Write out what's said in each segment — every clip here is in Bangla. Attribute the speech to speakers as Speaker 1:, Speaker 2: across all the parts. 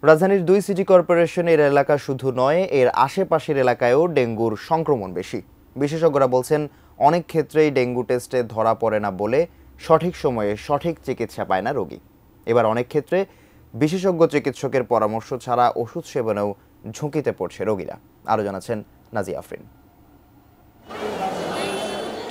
Speaker 1: রাজধানীর ২ সিটি কর্পোরেশনের এলাকা শুধু নয়, এর আশেপাশের এলাকায়ও ডেঙ্গুর সংক্রমণ বেশি। বিশেষজ্ঞরা বলছেন, অনেক ক্ষেত্রেই ডেঙ্গু টেস্টে ধরা পড়ে না বলে সঠিক সময়ে সঠিক চিকিৎসা পায় না রোগী। এবার অনেক ক্ষেত্রে বিশেষজ্ঞ চিকিৎসকের পরামর্শ ছাড়া ওষুধ সেবনেও ঝুঁকিতে পড়ছে রোগীরা। আরও জানাচ্ছেন নাজিয়া আফরিন।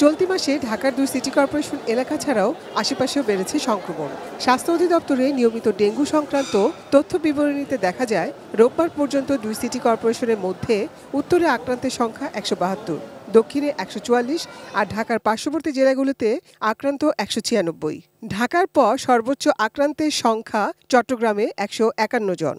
Speaker 2: চলতি মাসে ঢাকার ২ সিটি কর্পোরেশন এলাকা ছাড়াও আশেপাশেও বেড়েছে সংক্রমণ। স্বাস্থ্য অধিদপ্তরে নিয়মিত ডেঙ্গু সংক্রান্ত তথ্য বিবরণীতে দেখা যায়, রোববার পর্যন্ত ২ সিটি কর্পোরেশনের মধ্যে উত্তরে আক্রান্তের সংখ্যা ১৭২, দক্ষিণে ১৪৪ আর ঢাকার পার্শ্ববর্তী জেলাগুলোতে আক্রান্ত ১৯৬। ঢাকার পর সর্বোচ্চ আক্রান্তের সংখ্যা চট্টগ্রামে ১৫১ জন।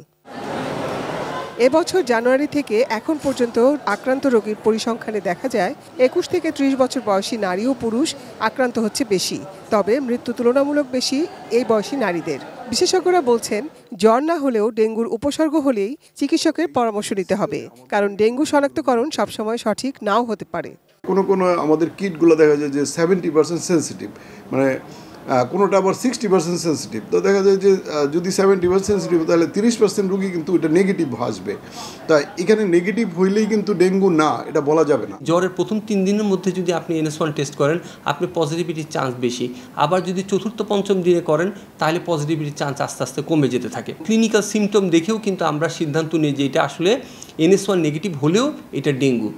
Speaker 2: এবছর জানুয়ারি থেকে এখন পর্যন্ত আক্রান্ত রোগীর পরিসংখ্যানে দেখা যায় ২১ থেকে ৩০ বছর বয়সী নারী ও পুরুষ আক্রান্ত হচ্ছে বেশি, তবে মৃত্যু তুলনামূলক বেশি এই বয়সী নারীদের। বিশেষজ্ঞরা বলছেন, জ্বর না হলেও ডেঙ্গুর উপসর্গ হলেই চিকিৎসকের পরামর্শ নিতে হবে, কারণ ডেঙ্গু শনাক্তকরণ সবসময় সঠিক নাও হতে পারে।
Speaker 3: কোনো আমাদের কিটগুলো দেখা যায় যে 70% সেন্সিটিভ, মানে কোনোটা আবার 60% সেন্সিটিভ। তো দেখা যায় যে যদি 70% সেন্সিটিভ তাহলে 30% রোগী কিন্তু এটা নেগেটিভ আসবে। তাই এখানে নেগেটিভ হইলেই কিন্তু ডেঙ্গু না, এটা বলা যাবে না।
Speaker 4: জ্বরের প্রথম 3 দিনের মধ্যে যদি আপনি NS1 টেস্ট করেন, আপনি পজিটিভিটির চান্স বেশি। আবার যদি চতুর্থ পঞ্চম দিনে করেন, তাহলে পজিটিভিটির চান্স আস্তে আস্তে কমে যেতে থাকে। ক্লিনিক্যাল সিমটম দেখেও কিন্তু আমরা সিদ্ধান্ত নিই যে এটা আসলে NS1 নেগেটিভ হলেও এটা ডেঙ্গু।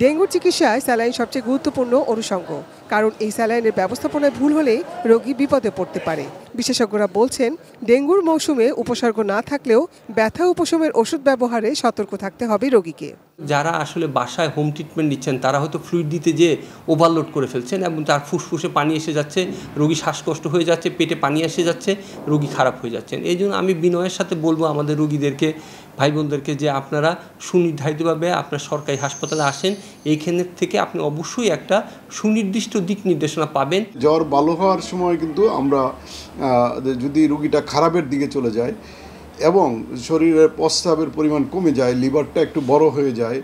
Speaker 2: ডেঙ্গুর চিকিৎসায় স্যালাইন সবচেয়ে গুরুত্বপূর্ণ অনুষঙ্গ, কারণ এই স্যালাইনের ব্যবস্থাপনায় ভুল হলে রোগী বিপদে পড়তে পারে। বিশেষজ্ঞরা বলছেন, ডেঙ্গুর মৌসুমে উপসর্গ না থাকলেও ব্যথা উপশমের ওষুধ ব্যবহারে সতর্ক থাকতে হবে রোগীকে।
Speaker 4: যারা আসলে বাসায় হোম ট্রিটমেন্ট নিচ্ছেন, তারা হয়তো ফ্লুইড দিতে যেয়ে ওভারলোড করে ফেলছেন এবং তার ফুসফুসে পানি এসে যাচ্ছে, রোগী শ্বাসকষ্ট হয়ে যাচ্ছে, পেটে পানি এসে যাচ্ছে, রোগী খারাপ হয়ে যাচ্ছেন। এই জন্য আমি বিনয়ের সাথে বলবো আমাদের রোগীদেরকে, ভাই বোনদেরকে, যে আপনারা সুনির্ধারিতভাবে আপনার সরকারি হাসপাতালে আসেন। এইখানের থেকে আপনি অবশ্যই একটা সুনির্দিষ্ট দিক নির্দেশনা পাবেন।
Speaker 3: জ্বর ভালো হওয়ার সময় কিন্তু আমরা যদি রোগীটা খারাপের দিকে চলে যায় এবং শরীরের প্রস্রাবের পরিমাণ কমে যায়, লিভারটা একটু বড় হয়ে যায়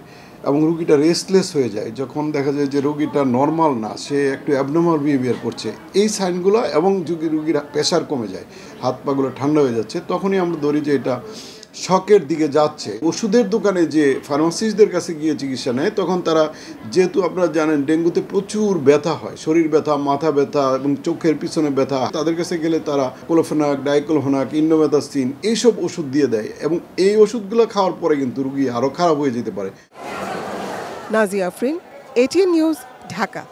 Speaker 3: এবং রোগীটা রেস্টলেস হয়ে যায়, যখন দেখা যায় যে রোগীটা নর্মাল না, সে একটু অ্যাবনর্মাল বিহেভিয়ার করছে, এই সাইনগুলো, এবং যদি রোগীর প্রেশার কমে যায়, হাত পাগুলো ঠান্ডা হয়ে যাচ্ছে, তখনই আমরা ধরি যে এটা শকের দিকে যাচ্ছে। ওষুধের দোকানে যে ফার্মাসিস্টদের কাছে গিয়ে চিকিৎসা নেয়, তখন তারা, যেহেতু আপনারা জানেন ডেঙ্গুতে প্রচুর ব্যথা হয়, শরীর ব্যথা, মাথা ব্যথা এবং চোখের পিছনে ব্যথা, তাদের কাছে গেলে তারা ক্লোফেনাক, ডাইক্লোফেনাক, ইন্ডোমেথাসিন এইসব ওষুধ দিয়ে দেয় এবং এই ওষুধগুলো খাওয়ার পরে কিন্তু রোগী আরও খারাপ হয়ে যেতে পারে।
Speaker 2: Nazia Afrin, ATN news, Dhaka.